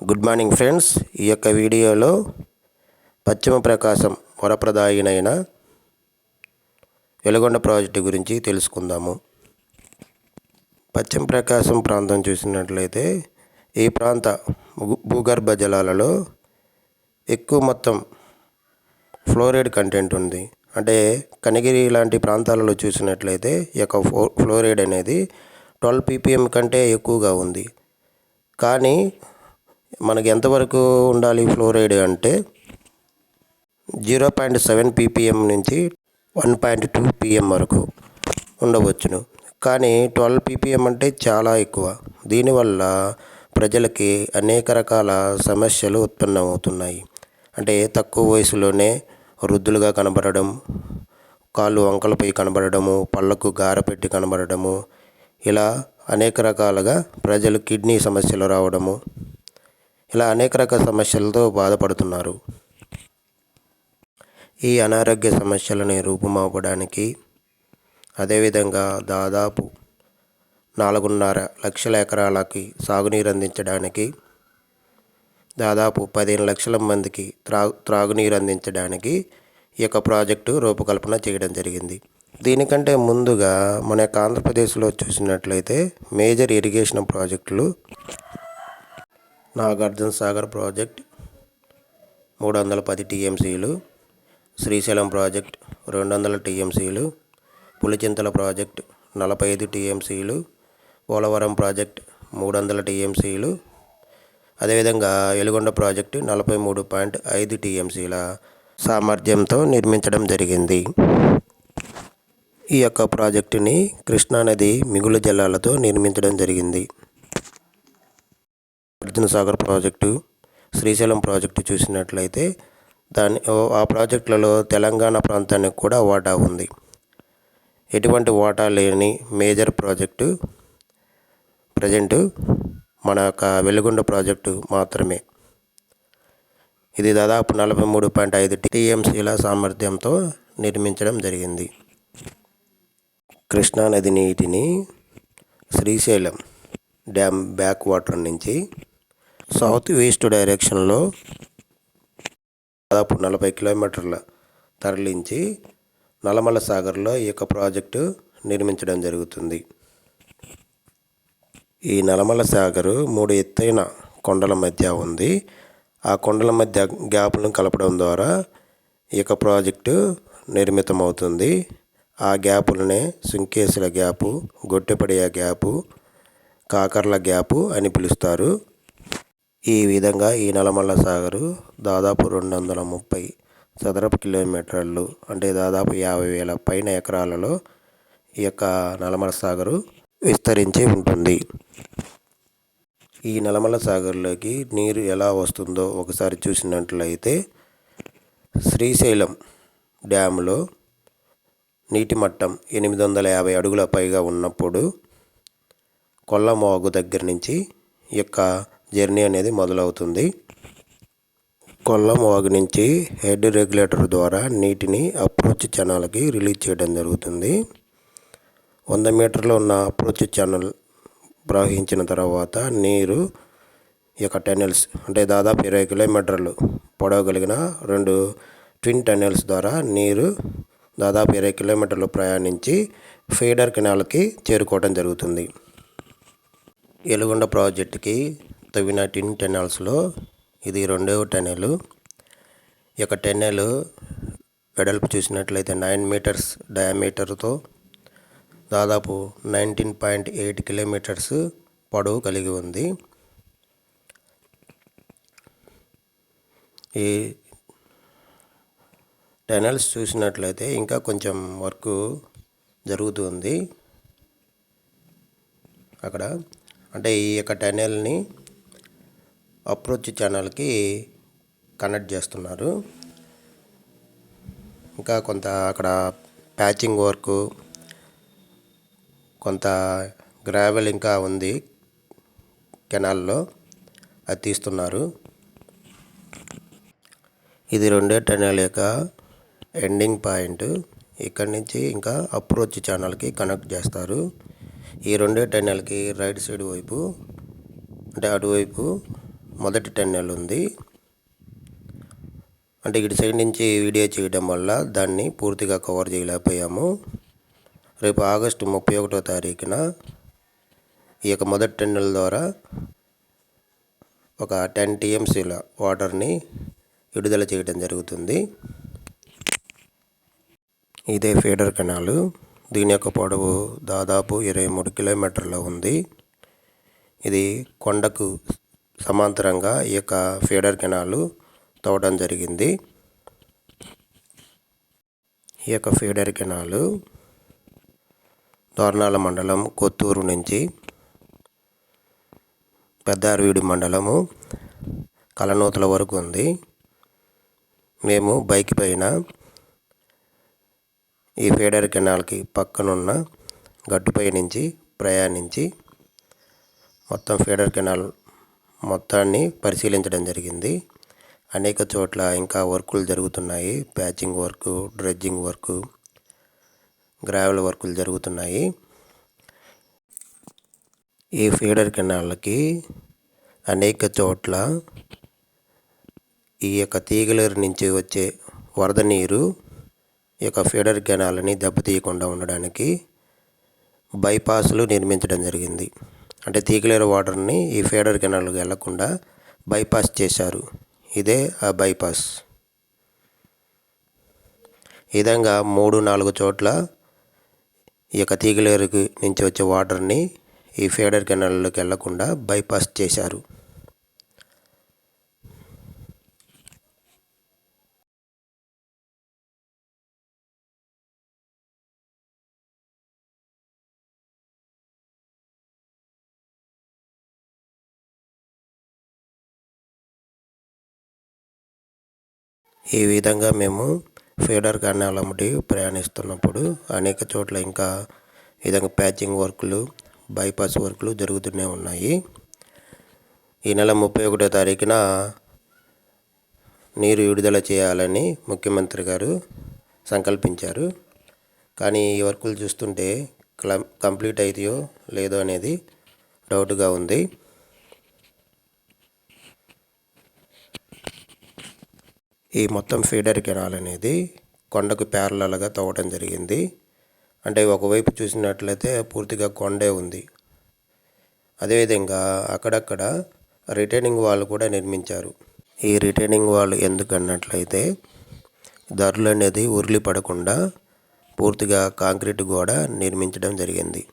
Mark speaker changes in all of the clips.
Speaker 1: Good morning friends. ఈ యొక్క వీడియోలో పశ్చిమ ప్రకాశం వరప్రదాయినైన వెలుగొండ ప్రాజెక్టు గురించి తెలుసుకుందాము. పశ్చిమ ప్రకాశం ప్రాంతం చూసినట్లయితే ఈ ప్రాంత భూగర్భ జలాలలో ఎక్కువ మొత్తం ఫ్లోరైడ్ కంటెంట్ ఉంది. అంటే కనిగిరి లాంటి ప్రాంతాలలో చూసినట్లయితే ఈ యొక్క ఫ్లోరైడ్ అనేది 12 ppm కంటే ఎక్కువగా ఉంది. కానీ మనకి ఎంతవరకు ఉండాలి ఫ్లోరైడ్ అంటే 0.7 ppm నుంచి 1.2 pm వరకు ఉండవచ్చును. కానీ 12 ppm అంటే చాలా ఎక్కువ. దీనివల్ల ప్రజలకి అనేక రకాల సమస్యలు ఉత్పన్నమవుతున్నాయి. అంటే తక్కువ వయసులోనే వృద్ధులుగా కనబడడం, కాళ్ళు వంకలపై కనబడము, పళ్ళకు గారపెట్టి కనబడము, ఇలా అనేక రకాలుగా ప్రజలు కిడ్నీ సమస్యలు రావడము, ఇలా అనేక రకాల సమస్యలతో బాధపడుతున్నారు. ఈ అనారోగ్య సమస్యలని రూపుమాపడానికి అదేవిధంగా దాదాపు 4.5 లక్షల ఎకరాలకి సాగునీరు అందించడానికి, దాదాపు 15 లక్షల మందికి త్రాగునీరు అందించడానికి ఈ యొక్క ప్రాజెక్టు రూపకల్పన చేయడం జరిగింది. దీనికంటే ముందుగా మన యొక్క ఆంధ్రప్రదేశ్లో చూసినట్లయితే మేజర్ ఇరిగేషన్ ప్రాజెక్టులు నాగార్జున సాగర్ ప్రాజెక్ట్ 310 TMCలు, శ్రీశైలం ప్రాజెక్ట్ 200 TMCలు, పులిచింతల ప్రాజెక్ట్ 45 TMCలు, పోలవరం ప్రాజెక్ట్ 300 TMCలు, అదేవిధంగా వెలుగొండ ప్రాజెక్టు 43.5 TMCల సామర్థ్యంతో నిర్మించడం జరిగింది. ఈ యొక్క ప్రాజెక్టుని కృష్ణానది మిగులు జలాలతో నిర్మించడం జరిగింది. నాగార్జున సాగర్ ప్రాజెక్టు, శ్రీశైలం ప్రాజెక్టు చూసినట్లయితే ఆ ప్రాజెక్టులలో తెలంగాణ ప్రాంతానికి కూడా వాటా ఉంది. ఎటువంటి వాటా లేని మేజర్ ప్రాజెక్టు ప్రజెంటు మన యొక్క వెలుగొండ ప్రాజెక్టు మాత్రమే. ఇది దాదాపు 43.5 TMCల సామర్థ్యంతో నిర్మించడం జరిగింది. కృష్ణానది నీటిని శ్రీశైలం డ్యామ్ బ్యాక్ వాటర్ నుంచి సౌత్ ఈస్ట్ డైరెక్షన్లో దాదాపు 40 కిలోమీటర్ల తరలించి నల్లమల సాగర్లో ఈ యొక్క ప్రాజెక్టు నిర్మించడం జరుగుతుంది. ఈ నల్లమల సాగరు 3 ఎత్తైన కొండల మధ్య ఉంది. ఆ కొండల మధ్య గ్యాప్లను కలపడం ద్వారా ఈ యొక్క ప్రాజెక్టు నిర్మితమవుతుంది. ఆ గ్యాపులనే Sunkesula gap, Gottepadiya gap, Kakarla gap అని పిలుస్తారు. ఈ విధంగా ఈ నల్లమల సాగరు దాదాపు 230 చదరపు కిలోమీటర్లు, అంటే దాదాపు 50,000 పైన ఎకరాలలో ఈ యొక్క నల్లమల సాగరు విస్తరించి ఉంటుంది. ఈ నల్లమల సాగర్లోకి నీరు ఎలా వస్తుందో ఒకసారి చూసినట్లయితే శ్రీశైలం డ్యాములో నీటి మట్టం 850 అడుగుల పైగా ఉన్నప్పుడు కొల్లమవాగు దగ్గర నుంచి ఈ యొక్క జర్నీ అనేది మొదలవుతుంది. కొల్లమవాగు నుంచి హెడ్ రెగ్యులేటర్ ద్వారా నీటిని అప్రోచ్ ఛానల్కి రిలీజ్ చేయడం జరుగుతుంది. 100 మీటర్లో ఉన్న అప్రోచ్ ఛానల్ ప్రవహించిన తర్వాత నీరు ఈ యొక్క టన్నెల్స్, అంటే దాదాపు 20 కిలోమీటర్లు పొడవు కలిగిన 2 ట్విన్ టన్నెల్స్ ద్వారా నీరు దాదాపు 20 కిలోమీటర్లు ప్రయాణించి ఫీడర్ కెనాల్కి చేరుకోవడం జరుగుతుంది. వెలుగొండ ప్రాజెక్టుకి తవ్విన ట్విన్ టన్నెల్స్లో ఇది 2వ టన్నెల్. ఈ యొక్క టన్నెల్ వెడల్పు చూసినట్లయితే 9 మీటర్స్ డయామీటర్తో దాదాపు 19.8 కిలోమీటర్స్ పొడవు కలిగి ఉంది. ఈ టనల్స్ చూసినట్లయితే ఇంకా కొంచెం వర్క్ జరుగుతుంది అక్కడ. అంటే ఈ యొక్క టనెల్ని అప్రోచ్ ఛానల్కి కనెక్ట్ చేస్తున్నారు. ఇంకా కొంత అక్కడ ప్యాచింగ్ వర్క్, కొంత గ్రావెల్ ఇంకా ఉంది కెనాల్లో, అది తీస్తున్నారు. ఇది 2వ టనెల్ యొక్క ఎండింగ్ పాయింట్. ఇక్కడి నుంచి ఇంకా అప్రోచ్ ఛానల్కి కనెక్ట్ చేస్తారు. ఈ 2వ టనెల్కి రైట్ సైడ్ వైపు, అంటే అటువైపు మొదటి టన్నెల్ ఉంది. అంటే ఇటు సైడ్ నుంచి వీడియో చేయడం వల్ల దాన్ని పూర్తిగా కవర్ చేయలేకపోయాము. రేపు ఆగస్టు 31వ తారీఖున ఈ యొక్క మొదటి టన్నెల్ ద్వారా ఒక 10 TMCల వాటర్ని విడుదల చేయడం జరుగుతుంది. ఇదే ఫీడర్ కెనాలు. దీని యొక్క పొడవు దాదాపు 23 కిలోమీటర్ల ఉంది. ఇది కొండకు సమాంతరంగా ఈ యొక్క ఫీడర్ కెనాలు తవ్వడం జరిగింది. ఈ యొక్క ఫీడర్ కెనాలు దోర్నాల మండలం కొత్తూరు నుంచి పెద్దారవీడు మండలము కలనూతల వరకు ఉంది. మేము బైక్ పైన ఈ ఫీడర్ కెనాల్కి పక్కనున్న గట్టుపై నుంచి ప్రయాణించి మొత్తం ఫీడర్ కెనాల్ మొత్తాన్ని పరిశీలించడం జరిగింది. అనేక చోట్ల ఇంకా వర్కులు జరుగుతున్నాయి. Patching work, dredging work, gravel వర్కులు జరుగుతున్నాయి. ఈ ఫీడర్ కెనాల్కి అనేక చోట్ల ఈ యొక్క తీగలేరు నుంచి వచ్చే వరద నీరు ఈ యొక్క ఫీడర్ కెనాల్ని దెబ్బతీయకుండా ఉండడానికి బైపాస్లు నిర్మించడం జరిగింది. అంటే తీగలేరు వాటర్ని ఈ ఫీడర్ కెనాల్కి వెళ్లకుండా బైపాస్ చేశారు. ఇదే ఆ బైపాస్. ఈ విధంగా 3-4 చోట్ల ఈ యొక్క తీగలేరుకి నుంచి వచ్చే వాటర్ని ఈ ఫీడర్ కెనాల్లోకి వెళ్లకుండా బైపాస్ చేశారు. ఈ విధంగా మేము ఫీడర్ కెనాల్ అమ్మటి ప్రయాణిస్తున్నప్పుడు అనేక చోట్ల ఇంకా ఈ విధంగా ప్యాచింగ్ వర్కులు, బైపాస్ వర్కులు జరుగుతూనే ఉన్నాయి. ఈ నెల 31వ తారీఖున నీరు విడుదల చేయాలని ముఖ్యమంత్రి గారు సంకల్పించారు. కానీ ఈ వర్కులు చూస్తుంటే కంప్లీట్ అవుతాయో లేదో అనేది డౌట్గా ఉంది. ఈ మొత్తం ఫీడర్ కెనాల్ అనేది కొండకు ప్యారలల్గా తవ్వడం జరిగింది. అంటే ఒకవైపు చూసినట్లయితే పూర్తిగా కొండే ఉంది. అదేవిధంగా అక్కడక్కడ రిటైనింగ్ వాల్ కూడా నిర్మించారు. ఈ రిటైనింగ్ వాల్ ఎందుకన్నట్లయితే ధరలు అనేది ఉర్లి పడకుండా పూర్తిగా కాంక్రీట్ గోడ నిర్మించడం జరిగింది.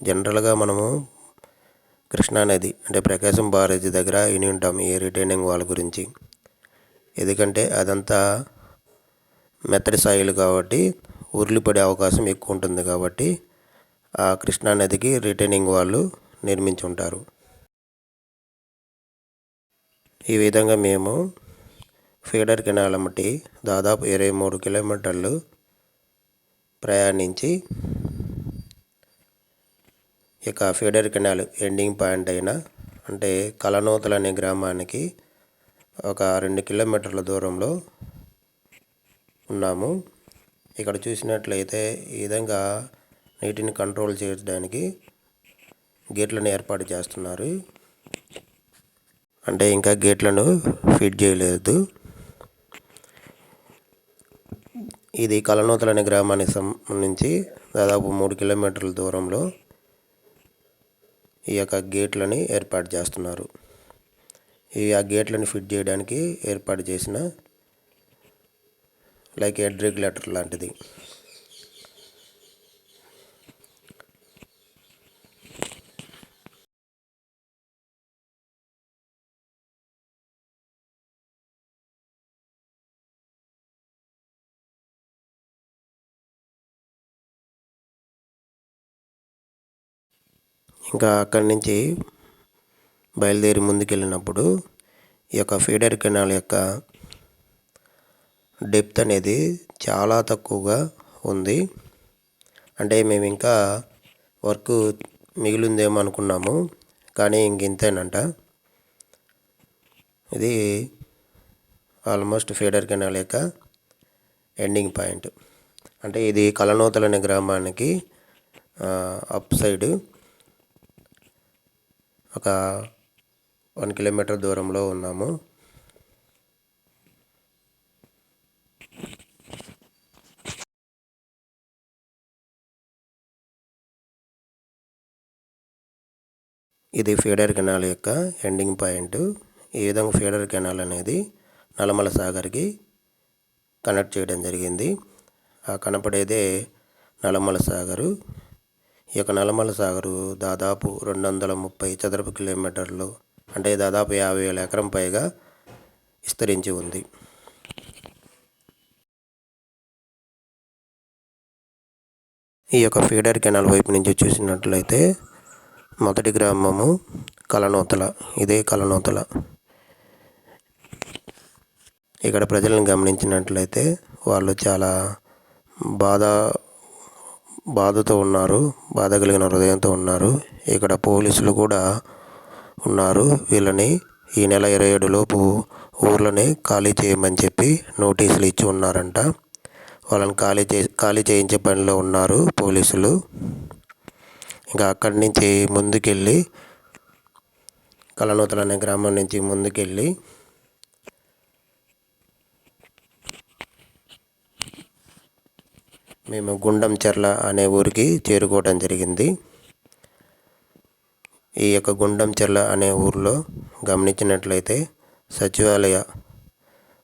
Speaker 1: జనరల్గా మనము కృష్ణానది అంటే ప్రకాశం బారేజీ దగ్గర విని ఉంటాం ఈ రిటైనింగ్ వాల్ గురించి. ఎందుకంటే అదంతా మెత్తడి సాయిల్ కాబట్టి ఉర్లిపడే అవకాశం ఎక్కువ ఉంటుంది కాబట్టి ఆ కృష్ణానదికి రిటైనింగ్ వాళ్ళు నిర్మించి ఉంటారు. ఈ విధంగా మేము ఫీడర్ కెనాల్ అమ్మటి దాదాపు 23 కిలోమీటర్లు ప్రయాణించి ఇక ఫీడర్ కెనాల్ ఎండింగ్ పాయింట్ అయిన అంటే కలనూతల అనే గ్రామానికి ఒక 2 కిలోమీటర్ల దూరంలో ఉన్నాము. ఇక్కడ చూసినట్లయితే ఈ విధంగా నీటిని కంట్రోల్ చేయడానికి గేట్లను ఏర్పాటు చేస్తున్నారు. అంటే ఇంకా గేట్లను ఫిట్ చేయలేదు. ఇది కలనూతల అనే గ్రామానికి సంబంధించి దాదాపు 3 కిలోమీటర్ల దూరంలో ఈ యొక్క గేట్లని ఏర్పాటు చేస్తున్నారు. ఆ గేట్లను ఫిట్ చేయడానికి ఏర్పాటు చేసిన లైక్ హెడ్ రెగ్యులేటర్ లాంటిది. ఇంకా అక్కడి నుంచి బయలుదేరి ముందుకెళ్ళినప్పుడు ఈ యొక్క ఫీడర్ కెనాల్ యొక్క డెప్త్ అనేది చాలా తక్కువగా ఉంది. అంటే మేము ఇంకా వర్క్ మిగిలిందేమో అనుకున్నాము, కానీ ఇంతేనంట. ఇది ఆల్మోస్ట్ ఫీడర్ కెనాల్ యొక్క ఎండింగ్ పాయింట్. అంటే ఇది కలనూతల అనే గ్రామానికి అప్ సైడ్ ఒక 1 కిలోమీటర్ దూరంలో ఉన్నాము. ఇది ఫీడర్ కెనాల్ యొక్క ఎండింగ్ పాయింట్. ఈ విధంగా ఫీడర్ కెనాల్ అనేది నల్లమల సాగర్కి కనెక్ట్ చేయడం జరిగింది. ఆ కనపడేదే నల్లమల సాగరు. ఈ యొక్క నల్లమల సాగరు దాదాపు 230 చదరపు కిలోమీటర్లు, అంటే దాదాపు 50,000 ఎకరం పైగా విస్తరించి ఉంది. ఈ యొక్క ఫీడర్ కెనాల్ వైపు నుంచి చూసినట్లయితే మొదటి గ్రామము కలనూతల. ఇదే కలనూతల. ఇక్కడ ప్రజలను గమనించినట్లయితే వాళ్ళు చాలా బాధతో ఉన్నారు, బాధ కలిగిన హృదయంతో ఉన్నారు. ఇక్కడ పోలీసులు కూడా ఉన్నారు. వీళ్ళని ఈ నెల 27 లోపు ఊర్లని ఖాళీ చేయమని చెప్పి నోటీసులు ఇచ్చి ఉన్నారంట. వాళ్ళని ఖాళీ చేయించే పనిలో ఉన్నారు పోలీసులు. ఇంకా అక్కడి నుంచి ముందుకెళ్ళి కలనూతల అనే గ్రామం నుంచి ముందుకెళ్ళి మేము గుండంచెర్ల అనే ఊరికి చేరుకోవడం జరిగింది. ఈ యొక్క గుండంచెర్ల అనే ఊరిలో గమనించినట్లయితే సచివాలయ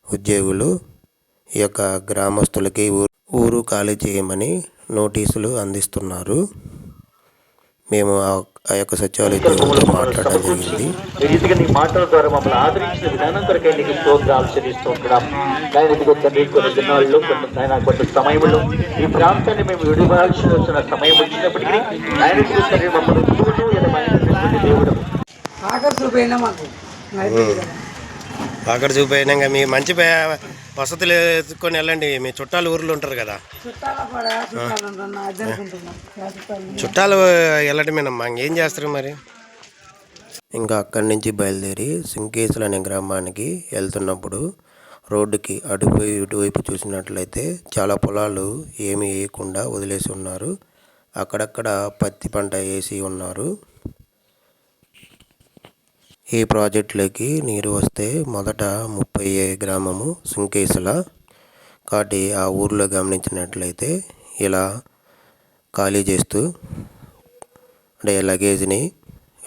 Speaker 1: ఉద్యోగులు ఈ యొక్క గ్రామస్తులకి ఊరు ఖాళీ చేయమని నోటీసులు అందిస్తున్నారు. మేము ఆ యొక్క సచివాలయ ఉద్యోగులతో మాట్లాడడం జరిగింది.
Speaker 2: నీ మాటల ద్వారా మమ్మల్ని ఆదరించిన విధానం కొరకే నీకు స్తోత్రాలు చెల్లిస్తూ ఉంటున్నాం. కొన్ని దినాల్లో కొంత సమయంలో ఈ ప్రాంతాన్ని మేము విడివాల్సి వచ్చిన సమయం వచ్చినప్పటికీ మమ్మల్ని దేవుడు
Speaker 1: అక్కడ చూపోయినాక మీ మంచి వసతులు ఎత్తుకొని వెళ్ళండి. మీ చుట్టాలు ఊర్లో ఉంటారు కదా, చుట్టాలు వెళ్ళటమేనమ్మా. ఇంకేం చేస్తారు మరి? ఇంకా అక్కడి నుంచి బయలుదేరి సుంకేసులు అనే గ్రామానికి వెళ్తున్నప్పుడు రోడ్డుకి ఇటువైపు చూసినట్లయితే చాలా పొలాలు ఏమీ వేయకుండా వదిలేసి ఉన్నారు. అక్కడక్కడ పత్తి పంట వేసి ఉన్నారు. ఈ ప్రాజెక్టులోకి నీరు వస్తే మొదట 30 గ్రామము సుంకేసుల. కాబట్టి ఆ ఊర్లో గమనించినట్లయితే ఇలా ఖాళీ చేస్తూ, అంటే లగేజ్ని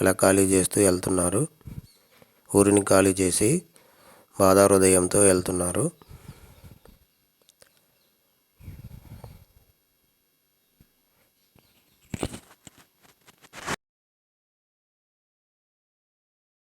Speaker 1: ఇలా ఖాళీ చేస్తూ వెళ్తున్నారు. ఊరిని ఖాళీ చేసి బాధ హృదయంతో వెళ్తున్నారు.